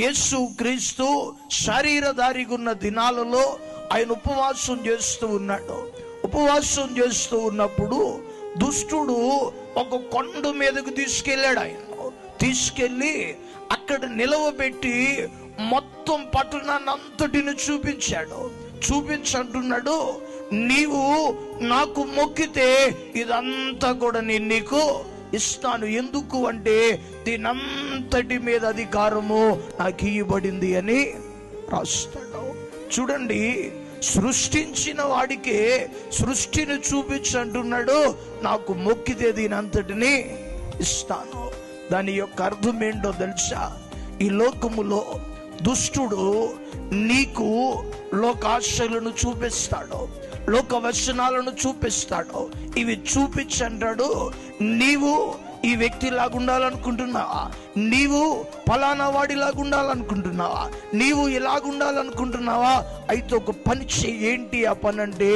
యేసు క్రీస్తు శరీరధారిగా ఉన్న దినాలలో ఆయన ఉపవాసం చేస్తూ ఉన్నాడు. ఉపవాసం చేస్తూ ఉన్నప్పుడు దుష్టుడు ఒక కొండ మీదకు తీసుకెళ్ళాడు. ఆయన తీసుకెళ్ళి అక్కడ నిలవబెట్టి మొత్తం పట్టణాన్ని అంతటిని చూపించాడు. చూపించంటున్నాడు, నీవు నాకు మొక్కితే ఇదంతా కూడా నేను నీకు ఇస్తాను. ఎందుకు అంటే దీనంతటి మీద అధికారము నాకు ఇవ్వబడింది అని రాస్తాడు. చూడండి, సృష్టించిన వాడికే సృష్టిని చూపించంటున్నాడు, నాకు మొక్కితే దీనంతటిని ఇస్తాను. దాని యొక్క అర్థం ఏంటో తెలుసా? ఈ లోకములో దుష్టుడు నీకు లోకాశలను చూపిస్తాడు, లోక వచనాలను చూపిస్తాడు. ఇవి చూపించంటాడు, నీవు ఈ వ్యక్తిలాగా ఉండాలనుకుంటున్నావా? నీవు ఫలానా వాడిలాగా ఉండాలనుకుంటున్నావా? నీవు ఇలాగుండాలనుకుంటున్నావా? అయితే ఒక పని చెయ్యి. ఏంటి ఆ పని అంటే,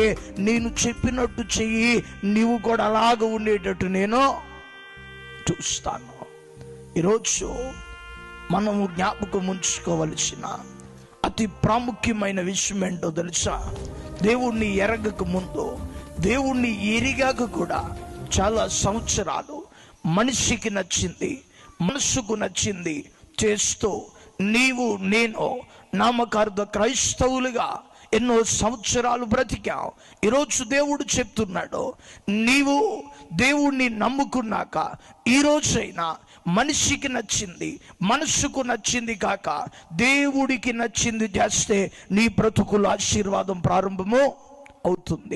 నేను చెప్పినట్టు చెయ్యి, నీవు కూడా అలాగ ఉండేటట్టు నేను చూస్తాను. ఈరోజు మనము జ్ఞాపకం ఉంచుకోవలసిన అతి ప్రాముఖ్యమైన విషయం ఏంటో తెలుసా? దేవుణ్ణి ఎరగక ముందు, దేవుణ్ణి ఎరిగాక కూడా చాలా సంవత్సరాలు మనిషికి నచ్చింది, మనసుకు నచ్చింది చేస్తూ నీవు నేను నామకార్థ క్రైస్తవులుగా ఎన్నో సంవత్సరాలు బ్రతికావు. ఈరోజు దేవుడు చెప్తున్నాడు, నీవు దేవుణ్ణి నమ్ముకున్నాక ఈరోజైనా మనిషికి నచ్చింది, మనసుకు నచ్చింది కాక దేవుడికి నచ్చింది చేస్తే నీ బ్రతుకుల ఆశీర్వాదం ప్రారంభము అవుతుంది.